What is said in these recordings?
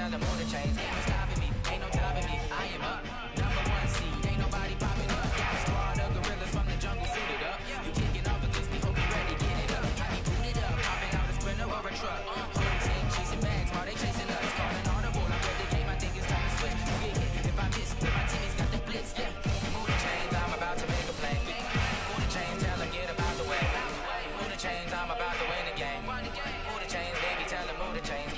tell them all the chains. Ain't no stopping me, ain't no topping me. I am up, #1 seed. Ain't nobody popping up. Got a squad of gorillas from the jungle suited up. You kicking off against me, hope you ready, get it up. I be booted up, popping out a sprinter or a truck. Whole team chasing bags while they chasing us. Calling audible, I'm ready to game. I think it's time to switch. You get hit if I miss, then my teammates got the blitz. Yeah, move the chains, I'm about to make a play. Move the chains, tell them get about the way. Move the chains, I'm about to win the game. Move the chains, baby, tell them move the chains.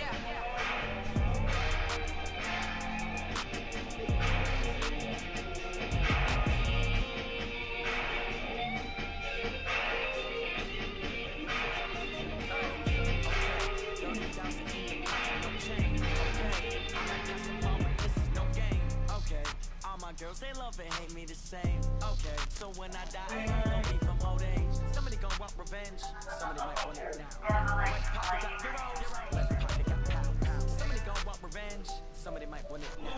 Girls, they love and hate me the same. Okay, so when I die, I gon' be from old age. Somebody gon' want revenge. Somebody might want it now. Right pocket got zeros, left pocket got pound. Somebody gon' want revenge. Somebody might want it now.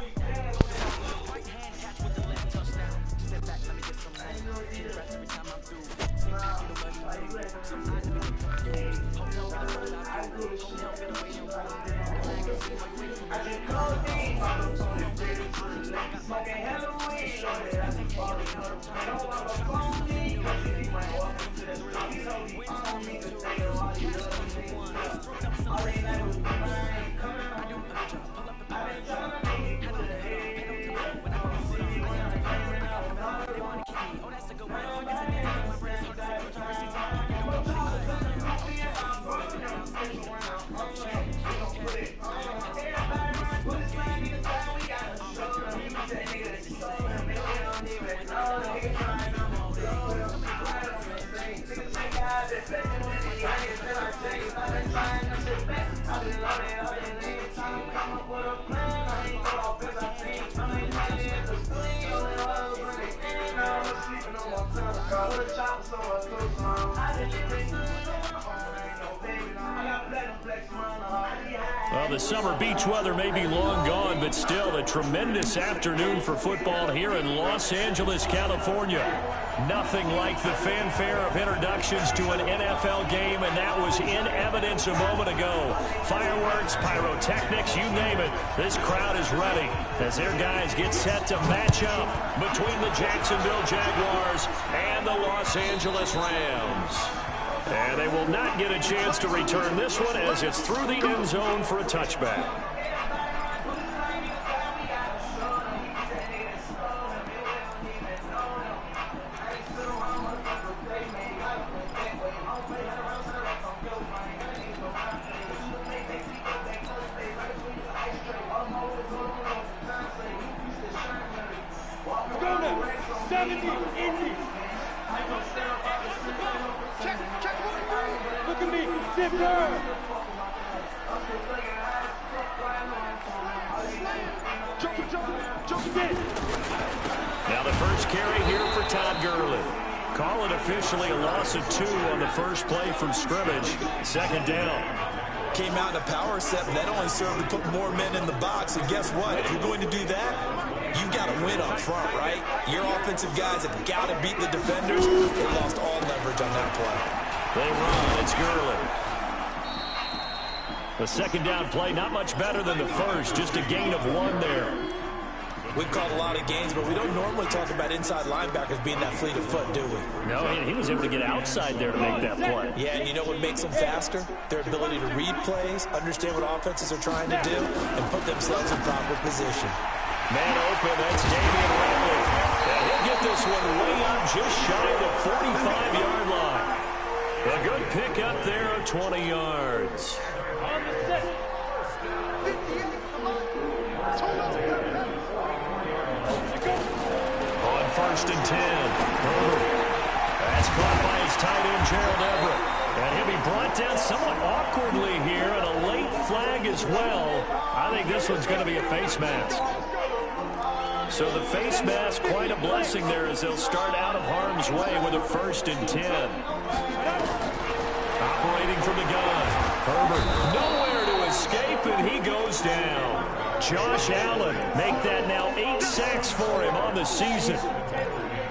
Right hand catch with the left touchdown. Step back, let me get some rain. Get breath every time I'm through. See back, get a money move. Some I never get confused. Hope don't get a first out you. Hope don't get a waiting room. The magazine, like wait for me. Smoking hella weed, shorty, I think all the other time. Don't want to phone me, cause you be welcome to this really so we on me, cause they know all you other things. All they know is mine, coming on. I've been trying to make it with the head. When I was sitting, I had to play it out. They want to keep me, oh that's a good one. I guess I did take my breath, so that's a good time. Receipts in my pocket, don't go Well, the summer beach weather may be long gone, but still a tremendous afternoon for football here in Los Angeles, California. Nothing like the fanfare of introductions to an NFL game, and that was in evidence a moment ago. Fireworks, pyrotechnics, you name it. This crowd is ready as their guys get set to match up between the Jacksonville Jaguars and the Los Angeles Rams. And they will not get a chance to return this one as it's through the end zone for a touchback. Now the first carry here for Todd Gurley. Call it officially a loss of 2 on the first play from scrimmage. Second down. Came out in a power set, but that only served to put more men in the box. And guess what? If you're going to do that, you've got to win up front, right? Your offensive guys have got to beat the defenders. They lost all leverage on that play. They run. It's Gurley. The second down play, not much better than the first. Just a gain of 1 there. We've called a lot of games, but we don't normally talk about inside linebackers being that fleet of foot, do we? No, he was able to get outside there to make that play. Yeah, and you know what makes them faster? Their ability to read plays, understand what offenses are trying to do, and put themselves in proper position. Man open, that's Damian Ramley. And he'll get this one way up just shy of the 45-yard line. A good pick up there of 20 yards. On first and 10. That's caught by his tight end, Gerald Everett. And he'll be brought down somewhat awkwardly here, and a late flag as well. I think this one's going to be a face mask. So the face mask, quite a blessing there as they'll start out of harm's way with a first and 10. Operating from the gun. Herbert nowhere to escape, and he goes down. Josh Allen make that now 8 sacks for him on the season.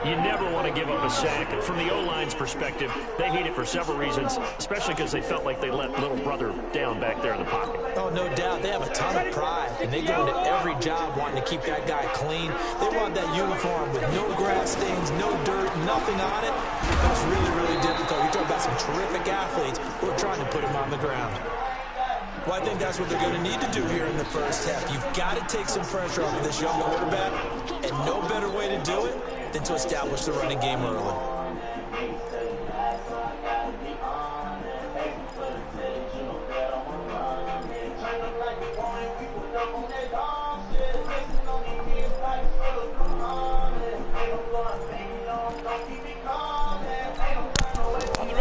You never want to give up a sack. And from the O-line's perspective, they hate it for several reasons, especially because they felt like they let little brother down back there in the pocket. Oh, no doubt. They have a ton of pride, and they go into every job wanting to keep that guy clean. They want that uniform with no grass stains, no dirt, nothing on it. That's really, really difficult. You're talking about some terrific athletes who are trying to put him on the ground. Well, I think that's what they're going to need to do here in the first half. You've got to take some pressure off of this young quarterback, and no better way to do it than to establish the running game early.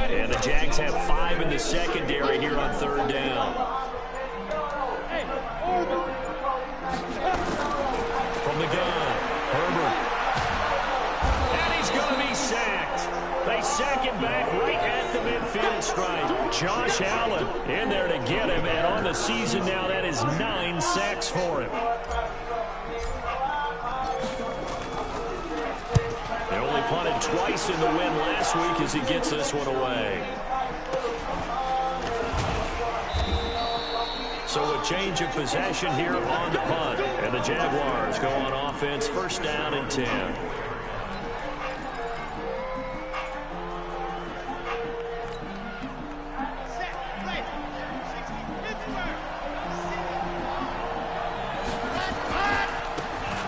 And the Jags have 5 in the secondary here on 3rd down. From the gun, Herbert. And he's going to be sacked. They sack him back right at the midfield stripe. Josh Allen in there to get him. And on the season now, that is 9 sacks for him. They only punted twice in the win last week as he gets this one away. So a change of possession here on the punt. And the Jaguars go on offense, 1st down and 10.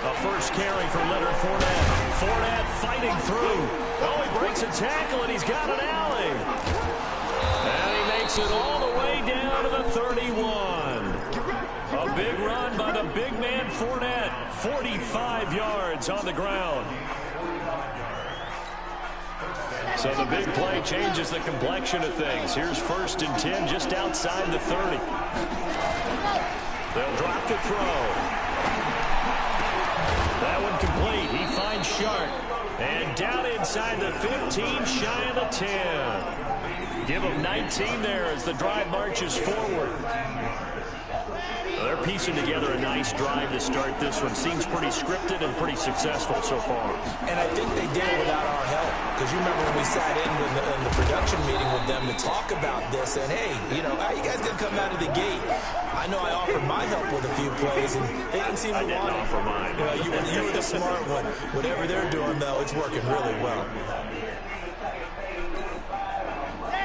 A first carry for Leonard Fournette. Fournette fighting through. Oh, he breaks a tackle, and he's got an alley. And he makes it all the way down to the 31. A big run by the big man Fournette. 45 yards on the ground. So the big play changes the complexion of things. Here's 1st and 10 just outside the 30. They'll drop the throw. That one complete. He finds Shark. And down inside the 15, shy of the 10. Give him 19 there as the drive marches forward. They're piecing together a nice drive to start this one. Seems pretty scripted and pretty successful so far. And I think they did it without our help. Because you remember when we sat in the production meeting with them to talk about this. And, hey, you know, how you guys going to come out of the gate? I know I offered my help with a few plays, and they didn't seem to want it. I didn't offer mine. You were the smart one. Whatever they're doing, though, it's working really well.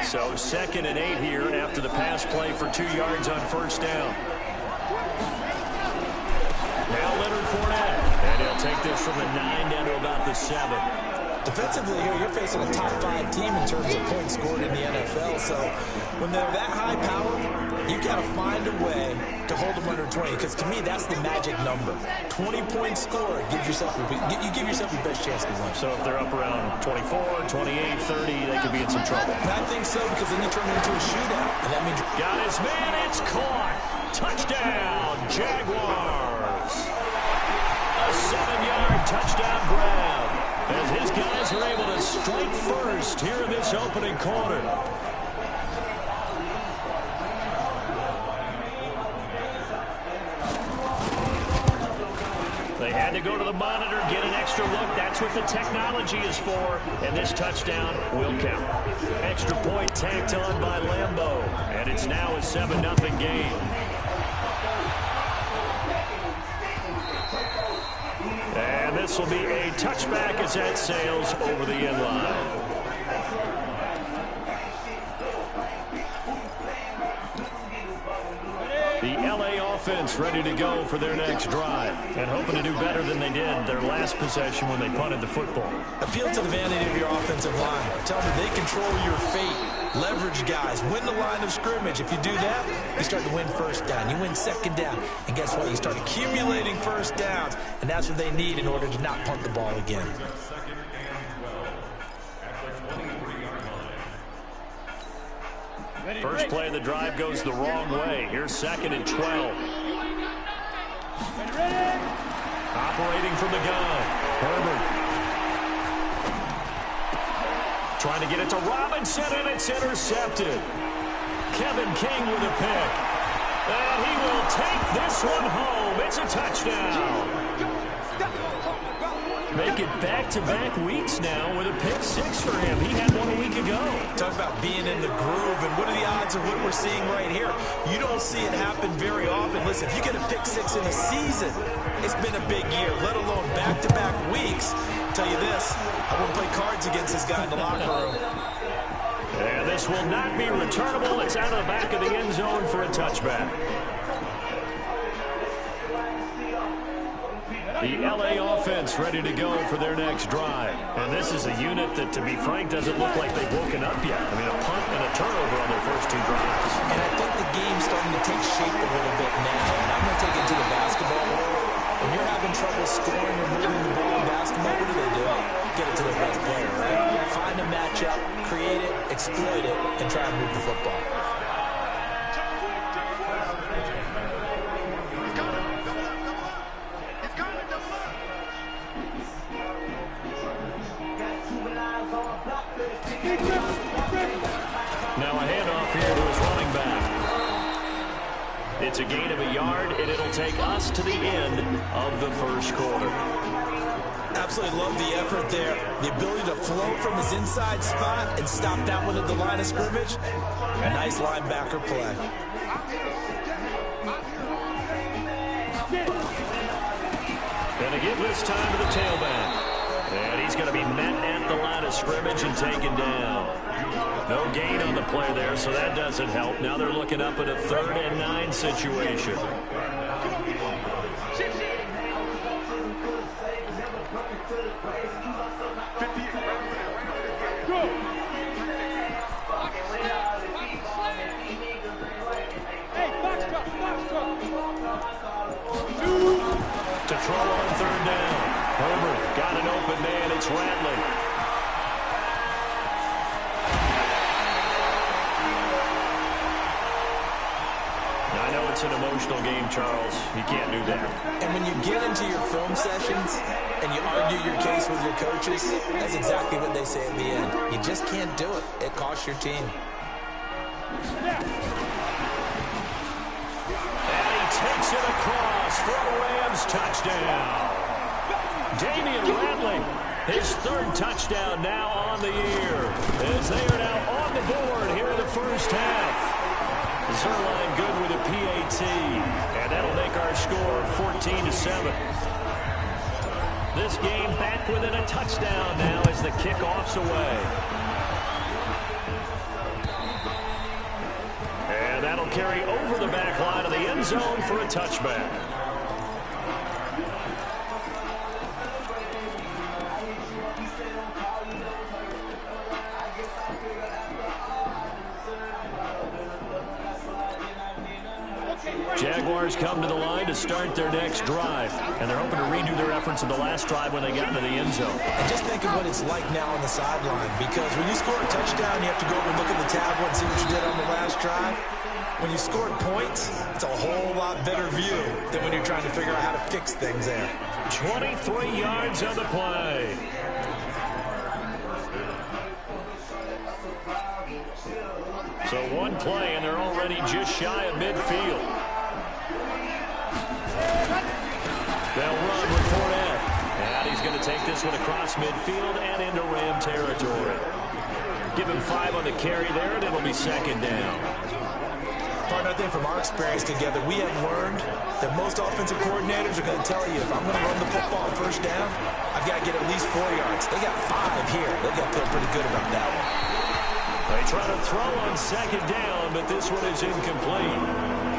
So 2nd and 8 here after the pass play for 2 yards on 1st down. Now Leonard Fournette. And he'll take this from the 9 down to about the 7. Defensively here, you're facing a top 5 team in terms of points scored in the NFL. So when they're that high power, you got to find a way to hold them under 20. Because to me, that's the magic number. 20 points scored gives yourself you give yourself your best chance to win. So if they're up around 24, 28, 30, they could be in some trouble. And I think so, because then you turn it into a shootout. And that means got his man. It's caught. Touchdown, Jaguars. A 7-yard touchdown grab. As his guys are able to strike first here in this opening quarter. They had to go to the monitor, get an extra look. That's what the technology is for. And this touchdown will count. Extra point tacked on by Lambeau. And it's now a 7-0 game. And this will be a touchback as that sails over the end line. The LA offense ready to go for their next drive and hoping to do better than they did their last possession when they punted the football. Appeal to the vanity of your offensive line. Tell them they control your fate. Leverage guys. Win the line of scrimmage. If you do that, you start to win 1st down. You win 2nd down. And guess what? You start accumulating 1st downs. And that's what they need in order to not punt the ball again. First play of the drive goes the wrong way. Here's 2nd and 12. Operating from the gun. Herbert. Trying to get it to Robinson, and it's intercepted. Kevin King with a pick. And he will take this one home. It's a touchdown. Make it back back-to-back weeks now with a pick six for him. He had one a week ago. Talk about being in the groove, and what are the odds of what we're seeing right here? You don't see it happen very often. Listen, if you get a pick six in a season, it's been a big year, let alone back-to-back weeks. I'll tell you this, I won't play cards against this guy in the locker room. And this will not be returnable. It's out of the back of the end zone for a touchback. The LA offense ready to go for their next drive. And this is a unit that, to be frank, doesn't look like they've woken up yet. I mean, a punt and a turnover on their first two drives. And I think the game's starting to take shape a little bit now. And I'm going to take it to the basketball world. When you're having trouble scoring or moving the ball in basketball, what do? Get it to the best player, right? Find a matchup, create it, exploit it, and try and move the football. Now a handoff here to his running back. It's a gain of a yard, and it'll take us to the end of the first quarter. Absolutely love the effort there. The ability to float from his inside spot and stop that one at the line of scrimmage. Nice linebacker play. Going to give this time to the tailback. And he's going to be met at the line of scrimmage and taken down. No gain on the play there, so that doesn't help. Now they're looking up at a 3rd and 9 situation. To throw on 3rd down. Herbert got an open man. It's Rattling. I know it's an emotional game, Charles. You can't do that. And when you get into your film sessions and you argue your case with your coaches, that's exactly what they say at the end. You just can't do it. It costs your team. And he takes it across for a Rams touchdown. Damian Rattling, his 3rd touchdown now on the year, as they are now on the board here in the first half. Zerline good with a PAT, and that'll make our score 14-7. This game back within a touchdown now as the kickoff's away. And that'll carry over the back line of the end zone for a touchback. Jaguars come to the line to start their next drive, and they're hoping to redo their efforts in the last drive when they got into the end zone. And just think of what it's like now on the sideline, because when you score a touchdown, you have to go over and look at the tablet and see what you did on the last drive. When you scored points, it's a whole lot better view than when you're trying to figure out how to fix things there. 23 yards on the play. So one play, and they're already just shy of midfield. They'll run with Fournette. And he's going to take this one across midfield and into Ram territory. Give him 5 on the carry there, and it'll be 2nd down. Partner, I think from our experience together, we have learned that most offensive coordinators are going to tell you, if I'm going to run the football on 1st down, I've got to get at least 4 yards. They got 5 here. They've got to feel pretty good about that one. They try to throw on 2nd down, but this one is incomplete.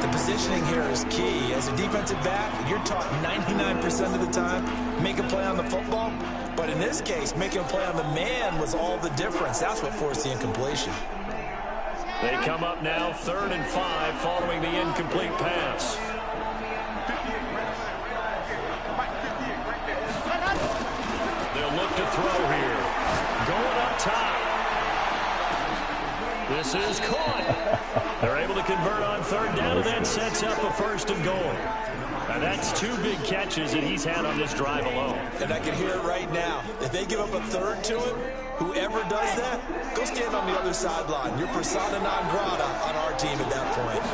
The positioning here is key. As a defensive back, you're taught 99% of the time, make a play on the football. But in this case, making a play on the man was all the difference. That's what forced the incompletion. They come up now 3rd and 5 following the incomplete pass. They'll look to throw here. Going up top. This is caught. They're able to convert on 3rd down, and that sets up a 1st and goal. Now that's 2 big catches that he's had on this drive alone. And I can hear it right now. If they give up a 3rd to him, whoever does that, go stand on the other sideline. You're persona non grata on our team at that point.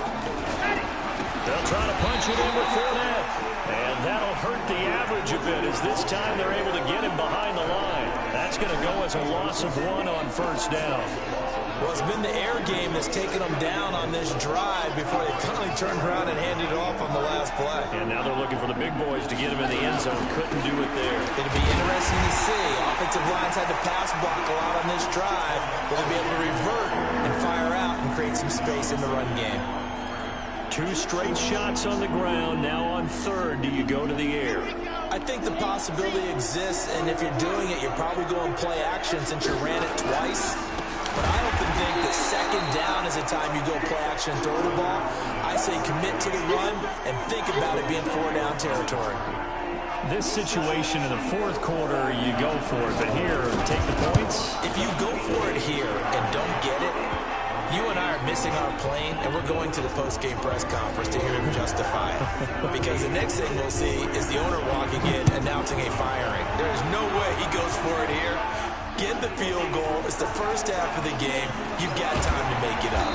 They'll try to punch it in with Fournette. And that'll hurt the average a bit as this time they're able to get him behind the line. That's going to go as a loss of 1 on first down. Well, it's been the air game that's taken them down on this drive before they finally turned around and handed it off on the last play. And now they're looking for the big boys to get him in the end zone. Couldn't do it there. It'll be interesting to see. Offensive lines had to pass block a lot on this drive. Will they be able to revert and fire out and create some space in the run game? 2 straight shots on the ground. Now on third, do you go to the air? I think the possibility exists, and if you're doing it, you're probably going play action since you ran it twice. But I often think that second down is the time you go play action and throw the ball. I say commit to the run and think about it being 4-down territory. This situation in the fourth quarter, you go for it. But here, take the points. If you go for it here and don't get it, you and I are missing our plane, and we're going to the post-game press conference to hear him justify it. Because the next thing we'll see is the owner walking in announcing a firing. There is no way he goes for it here. Get the field goal. It's the first half of the game. You've got time to make it up.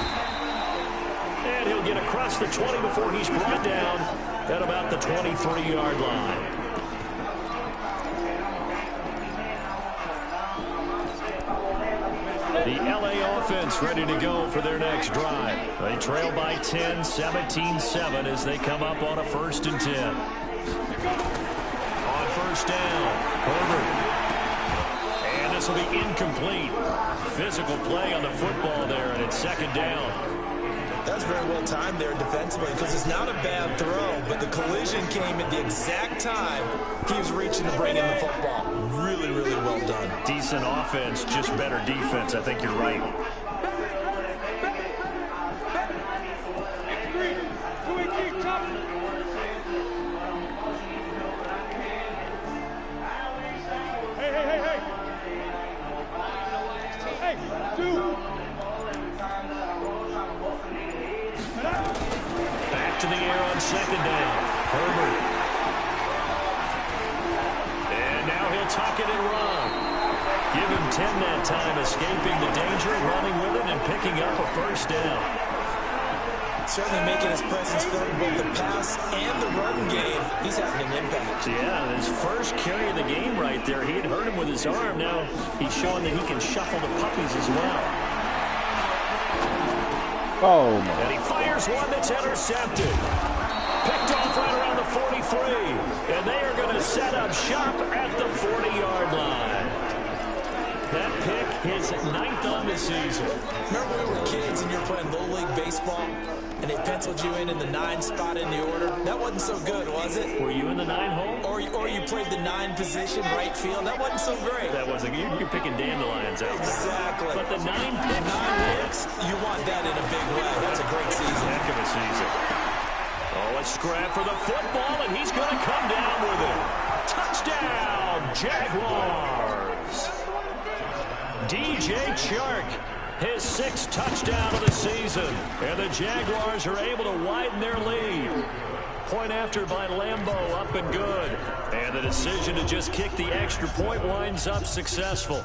And he'll get across the 20 before he's brought down at about the 23-yard line. The LA offense ready to go for their next drive. They trail by 10, 17-7 as they come up on a 1st and 10. On first down, Herbert. This will be incomplete. Physical play on the football there, and it's 2nd down. That's very well timed there defensively because it's not a bad throw, but the collision came at the exact time he was reaching to bring in the football. Really, really well done. Decent offense, just better defense. I think you're right. Back to the air on 2nd down. Herbert. And now he'll tuck it and run. Give him 10 that time, escaping the danger, running with it, and picking up a 1st down. Certainly making his presence felt in both the pass and the run game. He's having an impact. Yeah, his first carry of the game right there. He had hurt him with his arm. Now he's showing that he can shuffle the puppies as well. Oh, my. And he fires one that's intercepted. Picked off right around the 43. And they are going to set up shop at the 40-yard line. That pick, his 9th on the season. Remember we were kids and you were playing Little League Baseball and they penciled you in the 9 spot in the order? That wasn't so good, was it? Were you in the 9 hole? Or you played the 9 position, right field? That wasn't so great. That wasn't. You're picking dandelions out there. Exactly. But the 9 picks, you want that in a big way. That's a great season. Heck of a season. Oh, a scrap for the football, and he's going to come down with it. Touchdown, Jaguars. DJ Chark, his 6th touchdown of the season. And the Jaguars are able to widen their lead. Point after by Lambeau, up and good. And the decision to just kick the extra point winds up successful.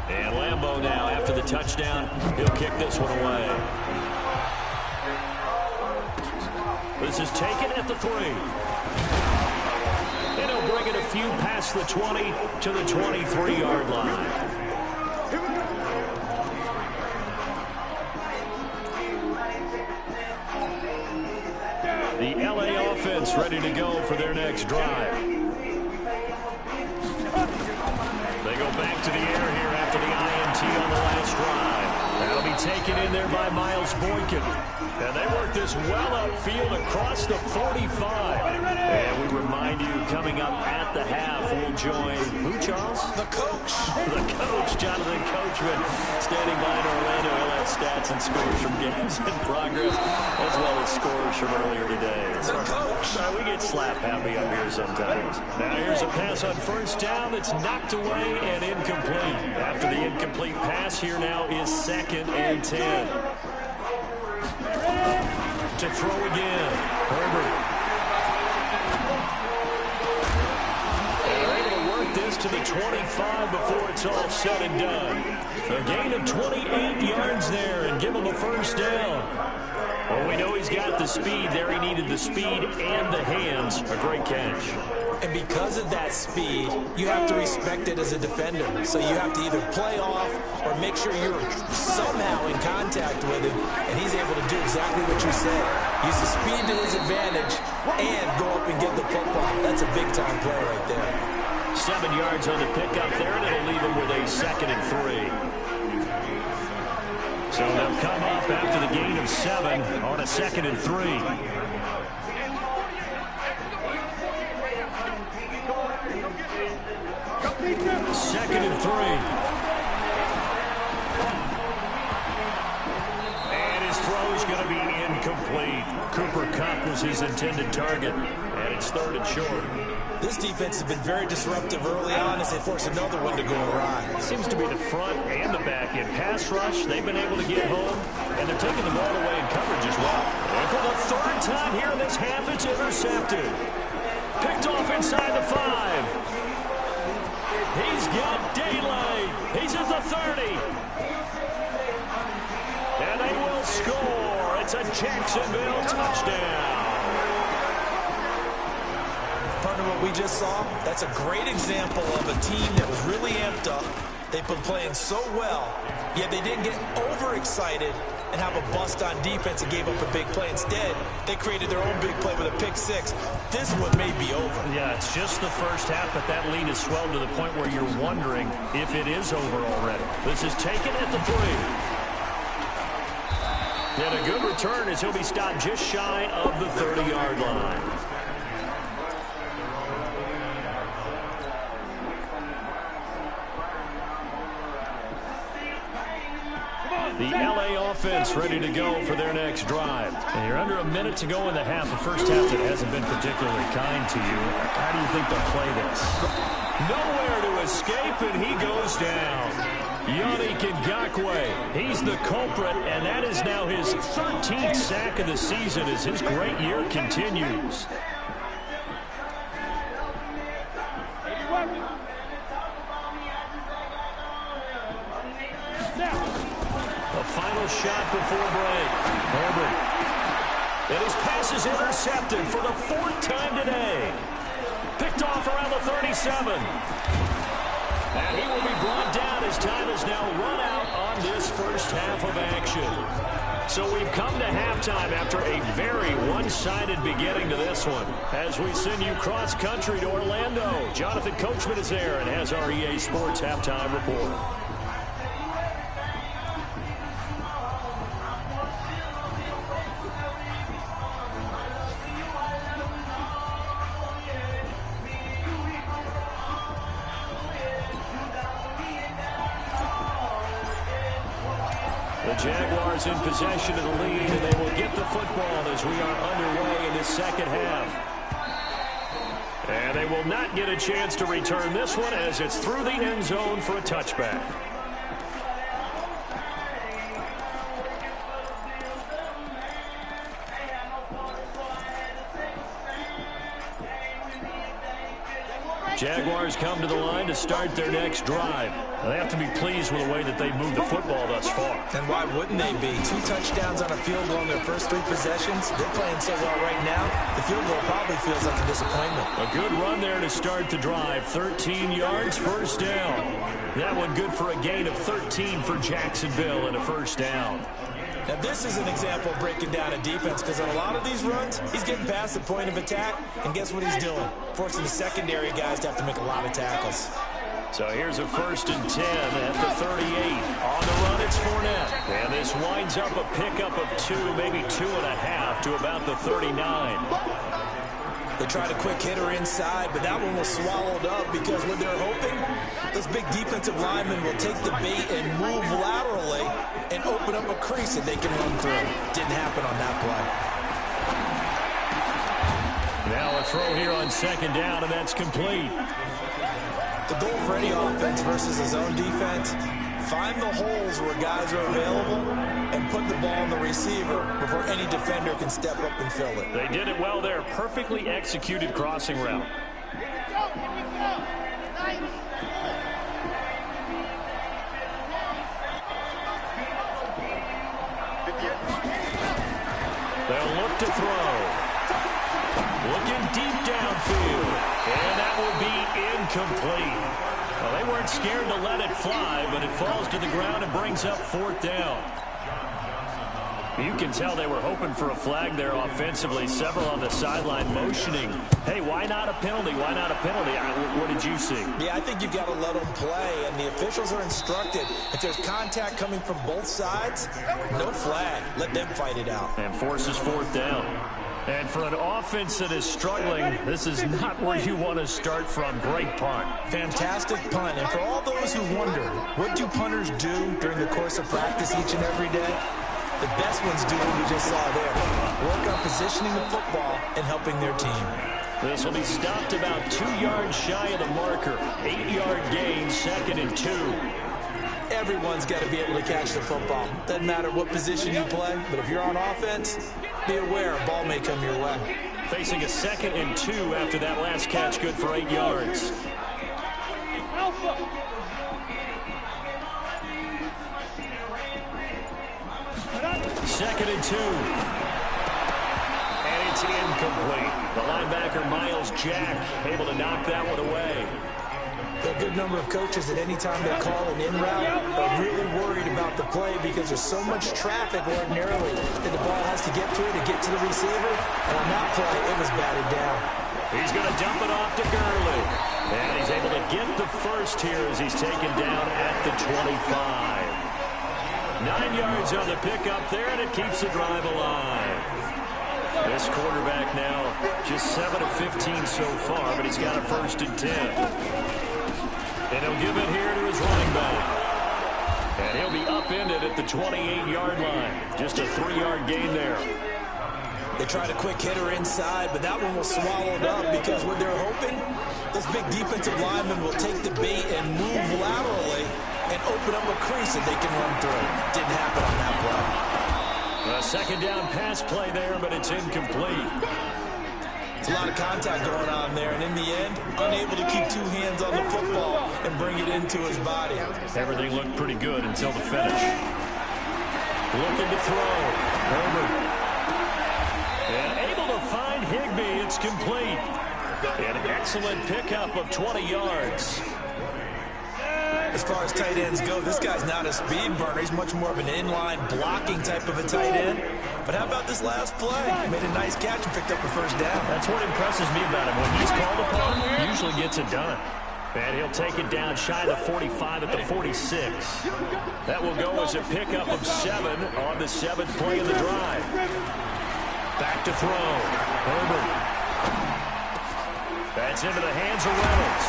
And Lambeau now, after the touchdown, he'll kick this one away. This is taken at the 3. And he'll bring it a few past the 20 to the 23-yard line. The LA offense ready to go for their next drive. They go back to the air here after the INT on the last drive. That'll be taken in there by Miles Boykin. And they work this well upfield across the 45. And we remind you, coming up at the half, we'll join who, Charles? The coach. The coach, Jonathan Coachman, standing by in Orlando. He'll have stats and scores from games in progress, as well as scores from earlier today. The coach. We get slap happy up here sometimes. Now here's a pass on first down that's knocked away and incomplete. After the incomplete pass, here now is 2nd and 10. To throw again, Herbert. And they're able to work this to the 25 before it's all said and done. A gain of 28 yards there and give him a first down. Well, we know he's got the speed there. He needed the speed and the hands. A great catch. And because of that speed, you have to respect it as a defender. So you have to either play off or make sure you're somehow in contact with him, and he's able to do exactly what you said. Use the speed to his advantage and go up and get the football. That's a big-time play right there. 7 yards on the pickup there, and it'll leave him with a 2nd and 3. So they'll come up after the gain of 7 on a 2nd and 3. 2nd and 3. And his throw is going to be incomplete. Cooper Kupp was his intended target, and it's 3rd and short. This defense has been very disruptive early on as they force another one to go awry. It seems to be the front and the back in pass rush. They've been able to get home, and they're taking the ball away in coverage as well. And for the 3rd time here in this half, it's intercepted. Picked off inside the 5. He's got daylight. He's at the 30. And they will score. It's a Jacksonville touchdown. Partner, what we just saw, that's a great example of a team that was really amped up. They've been playing so well, yet they didn't get overexcited and have a bust on defense and gave up a big play. Instead, they created their own big play with a pick 6. This one may be over. Yeah, it's just the first half, but that lead has swelled to the point where you're wondering if it is over already. This is taken at the 3. And a good return as he'll be stopped just shy of the 30-yard line. The LA offense ready to go for their next drive. And you're under a minute to go in the half. The first half that hasn't been particularly kind to you. How do you think they'll play this? Nowhere to escape, and he goes down. Yannick Ngakoue, he's the culprit, and that is now his 13th sack of the season as his great year continues. Final shot before break. Herbert. And his pass is intercepted for the 4th time today. Picked off around the 37. And he will be brought down as time has now run out on this first half of action. So we've come to halftime after a very one-sided beginning to this one. As we send you cross-country to Orlando, Jonathan Coachman is there and has our EA Sports halftime report. The Jaguars in possession of the lead, and they will get the football as we are underway in this second half. And they will not get a chance to return this one as it's through the end zone for a touchback. Jaguars come to the line to start their next drive. They have to be pleased with the way that they moved the football thus far. And why wouldn't they be? 2 touchdowns on a field goal in their first 3 possessions. They're playing so well right now, the field goal probably feels like a disappointment. A good run there to start the drive. 13 yards, first down. That one good for a gain of 13 for Jacksonville and a first down. Now, this is an example of breaking down a defense because on a lot of these runs, he's getting past the point of attack, and guess what he's doing? Forcing the secondary guys to have to make a lot of tackles. So here's a 1st and 10 at the 38. On the run, it's Fournette. And this winds up a pickup of 2, maybe 2.5 to about the 39. They tried a quick hitter inside, but that one was swallowed up because what they're hoping, those big defensive linemen will take the bait and move laterally and open up a crease that they can run through. Didn't happen on that play. Now a throw here on 2nd down, and that's complete. The goal for any offense versus his own defense, find the holes where guys are available and put the ball on the receiver before any defender can step up and fill it. They did it well there. Perfectly executed crossing route. They'll look to throw. Looking deep downfield. And that will be incomplete. Well, they weren't scared to let it fly, but it falls to the ground and brings up 4th down. You can tell they were hoping for a flag there offensively. Several on the sideline motioning. Hey, why not a penalty? Why not a penalty? What did you see? Yeah, I think you've got to let them play, and the officials are instructed. If there's contact coming from both sides, no flag. Let them fight it out. And forces 4th down. And for an offense that is struggling, this is not where you want to start from. Great punt. Fantastic punt. And for all those who wonder, what do punters do during the course of practice each and every day? The best ones do what we just saw there. Work on positioning the football and helping their team. This will be stopped about 2 yards shy of the marker. 8-yard gain, 2nd and 2. Everyone's got to be able to catch the football. Doesn't matter what position you play, but if you're on offense, be aware a ball may come your way. Facing a 2nd and 2 after that last catch, good for 8 yards. Second and 2. And it's incomplete. The linebacker, Miles Jack, able to knock that one away. A good number of coaches at any time they call an in route are really worried about the play because there's so much traffic ordinarily that the ball has to get through to get to the receiver. And on that play, it was batted down. He's going to dump it off to Gurley. And he's able to get the first here as he's taken down at the 25. 9 yards on the pickup there, and it keeps the drive alive. This quarterback now just 7 of 15 so far, but he's got a 1st and 10. And he'll give it here to his running back. And he'll be upended at the 28-yard line. Just a 3-yard gain there. They tried a quick hitter inside, but that one was swallowed up because what they're hoping, those big defensive linemen will take the bait and move laterally and open up a crease that they can run through. Didn't happen on that play. A 2nd down pass play there, but it's incomplete. It's a lot of contact going on there, and in the end, unable to keep 2 hands on the football and bring it into his body. Everything looked pretty good until the finish. Looking to throw. Herbert. And able to find Higbee. It's complete. An excellent pickup of 20 yards. As far as tight ends go, this guy's not a speed burner. He's much more of an inline blocking type of a tight end. But how about this last play? He made a nice catch and picked up a 1st down. That's what impresses me about him. When he's called upon, he usually gets it done. And he'll take it down shy of the 45 at the 46. That will go as a pickup of 7 on the 7th play of the drive. Back to throw. Herbert. That's into the hands of Reynolds.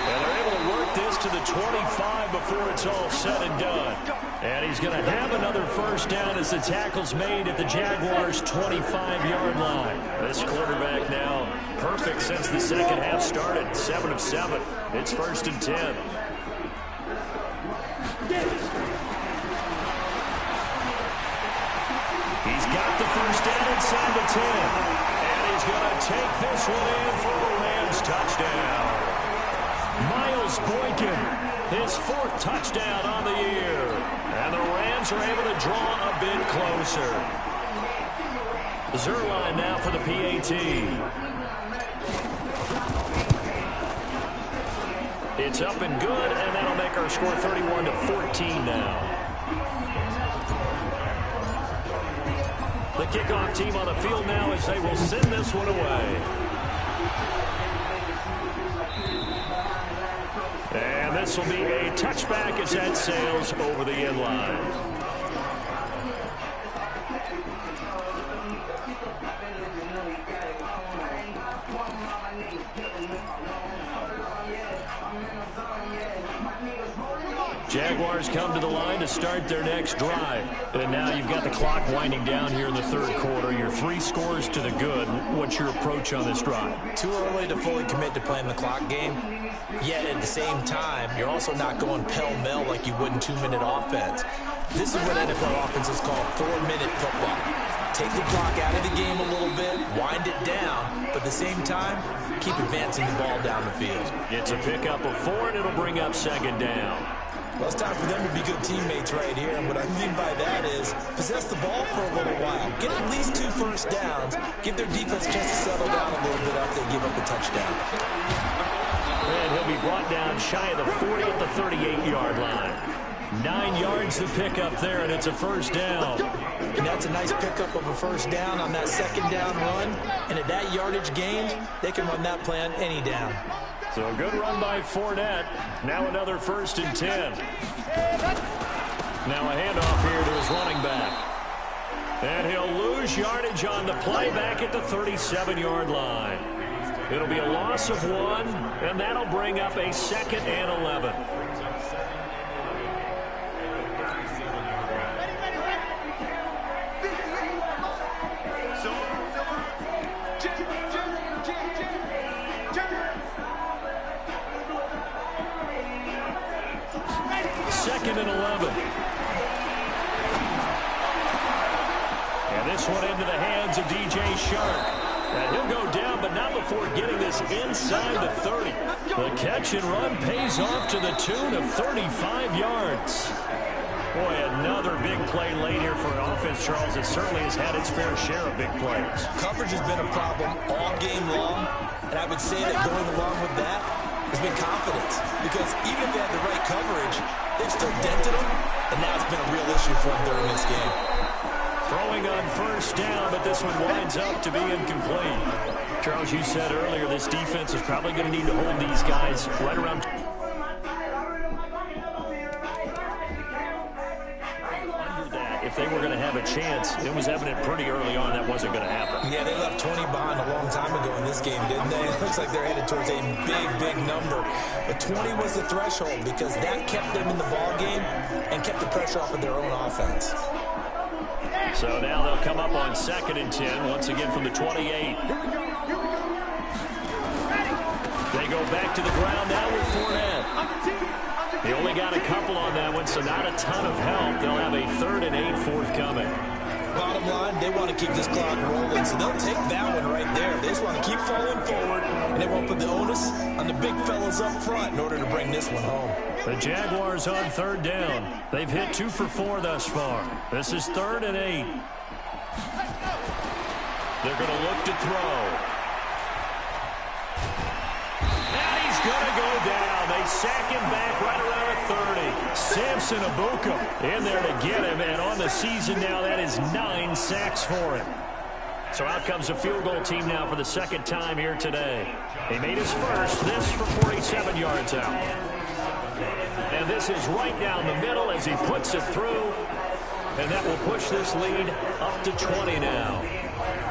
And they're able to work this to the 25 before it's all said and done. And he's going to have another 1st down as the tackle's made at the Jaguars' 25-yard line. This quarterback now perfect since the 2nd half started. 7 of 7. It's 1st and 10. He's got the 1st down inside the 10. And he's going to take this one in for a Rams touchdown. Miles Boykin, his 4th touchdown on the year. And the Rams are able to draw a bit closer. Zerline now for the PAT. It's up and good, and that'll make our score 31-14 now. The kickoff team on the field now as they will send this one away. And this will be a touchback as that sails over the end line. Jaguars come to the line to start their next drive. And now you've got the clock winding down here in the 3rd quarter. You're 3 scores to the good. What's your approach on this drive? Too early to fully commit to playing the clock game. Yet at the same time, you're also not going pell-mell like you would in 2-minute offense. This is what NFL offenses call 4-minute football. Take the clock out of the game a little bit, wind it down, but at the same time, keep advancing the ball down the field. It's a pickup of 4, and it'll bring up 2nd down. Well, it's time for them to be good teammates right here. And what I mean by that is possess the ball for a little while. Get at least 2 first downs. Give their defense a chance to settle down a little bit after they give up a touchdown. And he'll be brought down shy of the 40 at the 38-yard line. 9 yards to pick up there, and it's a first down. And that's a nice pickup of a first down on that second down run. And at that yardage gain, they can run that play on any down. So a good run by Fournette. Now another 1st and 10. Now a handoff here to his running back. And he'll lose yardage on the play back at the 37-yard line. It'll be a loss of 1, and that'll bring up a 2nd and 11. Second and 11. And this one into the hands of DJ Shark. And he'll go down, but not before getting this inside the 30. The catch and run pays off to the tune of 35 yards. Boy, another big play late here for an offense, Charles, that certainly has had its fair share of big plays. Coverage has been a problem all game long, and I would say that going along with that has been confidence. Because even if they had the right coverage, they've still dented them, and now it's been a real issue for them during this game. Throwing on first down, but this one winds up to be incomplete. Charles, you said earlier this defense is probably going to need to hold these guys right around under that. If they were going to have a chance, it was evident pretty early on that wasn't going to happen. Yeah, they left 20 behind a long time ago in this game, didn't they? It looks like they're headed towards a big, big number. But 20 was the threshold because that kept them in the ball game and kept the pressure off of their own offense. So now they'll come up on 2nd and 10, once again from the 28. They go back to the ground now with Fournette. They only got a couple on that one, so not a ton of help. They'll have a 3rd and 8 forthcoming. Bottom line, they want to keep this clock rolling, so they'll take that one right there. They just want to keep falling forward, and they won't put the onus on the big fellas up front in order to bring this one home. The Jaguars on 3rd down. They've hit 2 for 4 thus far. This is 3rd and 8. They're going to look to throw. And he's going to go down. They sack him back right around the 30. Samson Abuka in there to get him. And on the season now, that is 9 sacks for him. So out comes a field goal team now for the 2nd time here today. He made his first. This for 47 yards out. And this is right down the middle as he puts it through. And that will push this lead up to 20 now.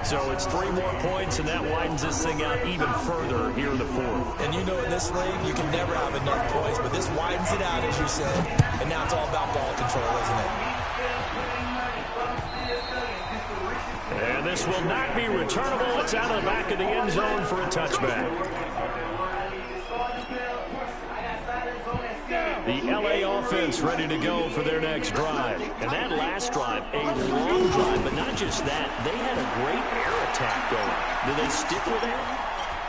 So it's 3 more points, and that widens this thing out even further here in the 4th. And you know in this league, you can never have enough points, but this widens it out, as you said. And now it's all about ball control, isn't it? And this will not be returnable. It's out of the back of the end zone for a touchback. The LA offense ready to go for their next drive. And that last drive, a long drive, but not just that. They had a great air attack going. Do they stick with that?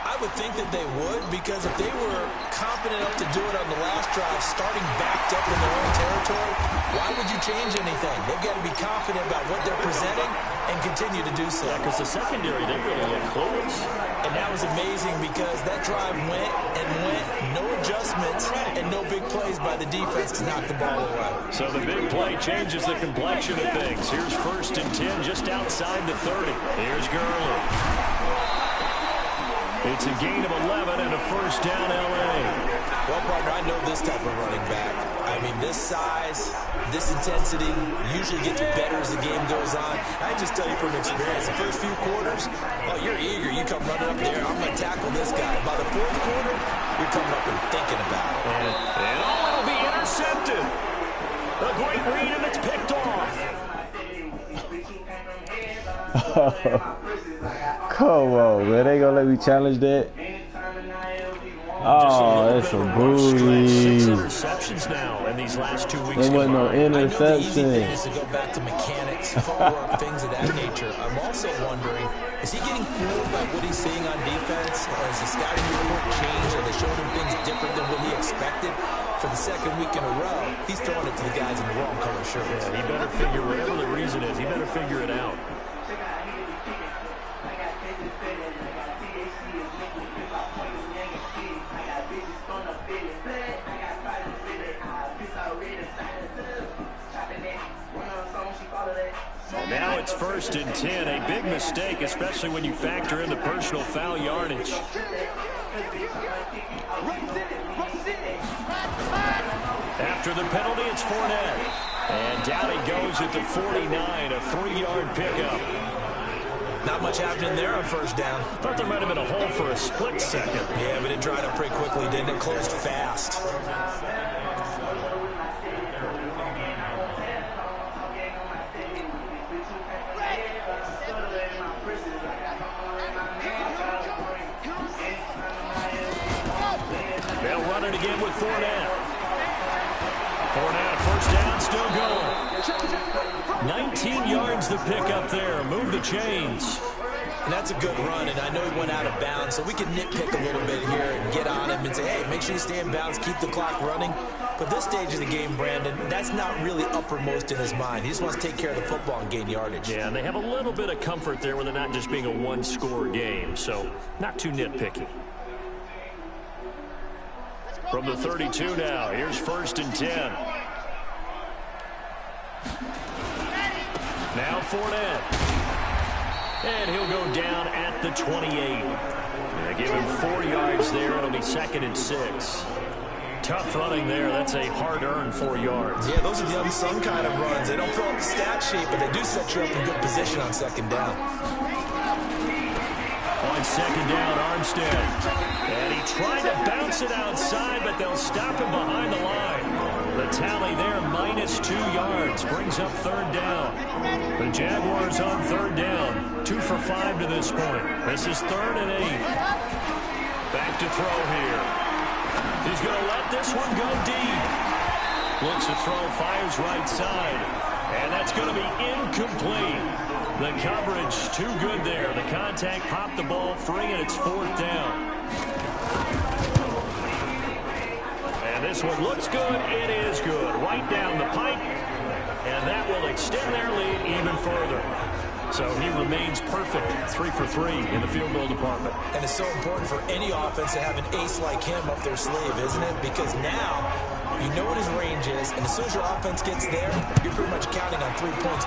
I would think that they would, because if they were confident enough to do it on the last drive, starting backed up in their own territory, why would you change anything? They've got to be confident about what they're presenting and continue to do so. Yeah, because the secondary, they really look close. And that was amazing because that drive went and went, no adjustments and no big plays by the defense to knock the ball away. So the big play changes the complexion of things. Here's 1st and 10 just outside the 30. Here's Gurley. It's a gain of 11 and a first down LA. Well, partner, I know this type of running back. I mean, this size, this intensity usually gets better as the game goes on. I just tell you from experience, the first few quarters, oh, you're eager. You come running up there. I'm going to tackle this guy. By the 4th quarter, you're coming up and thinking about it. And it'll be intercepted. A great read, and it's picked off. Come on, man. They gonna let me challenge that? Oh, that's a booty. 6 interceptions now in these last 2 weeks. There wasn't no I know the easy interception. thing is to go back to mechanics, footwork, things of that nature. I'm also wondering, is he getting fooled by what he's seeing on defense? Or has the scouting report changed? Are they showing him things different than what he expected? for the second week in a row, he's throwing it to the guys in the wrong color shirts. Yeah, he better figure, whatever the reason is, he better figure it out. Now it's 1st and 10, a big mistake, especially when you factor in the personal foul yardage. After the penalty, it's Fournette. And down he goes at the 49, a 3-yard pickup. Not much happening there on first down. Thought there might have been a hole for a split second. Yeah, but it dried up pretty quickly, didn't it? Closed fast. They'll run it again with Fournette. Fournette, first down, still going. 19 yards the pickup there. Move the chains. And that's a good run, and I know he went out of bounds, so we can nitpick a little bit here and get on him and say, hey, make sure you stay in bounds, keep the clock running. But this stage of the game, Brandon, that's not really uppermost in his mind. He just wants to take care of the football and gain yardage. Yeah, and they have a little bit of comfort there with it not just being a one-score game, so not too nitpicky. From the 32 now, here's 1st and 10. Now Fournette. And he'll go down at the 28. They give him 4 yards there. It'll be 2nd and 6. Tough running there. That's a hard-earned 4 yards. Yeah, those are the unsung kind of runs. They don't fill up the stat sheet, but they do set you up in good position on 2nd down. On 2nd down, Armstead. And he tried to bounce it outside, but they'll stop him behind the line. The tally there, -2 yards, brings up 3rd down. The Jaguars on 3rd down, 2 for 5 to this point. This is 3rd and 8. Back to throw here. He's going to let this one go deep. Looks to throw, fires right side. And that's going to be incomplete. The coverage too good there. The contact popped the ball free, and it's 4th down. And this one looks good. It is good. Right down the pipe. And that will extend their lead even further. So he remains perfect. 3 for 3 in the field goal department. And it's so important for any offense to have an ace like him up their sleeve, isn't it? Because now you know what his range is. And as soon as your offense gets there, you're pretty much counting on 3 points.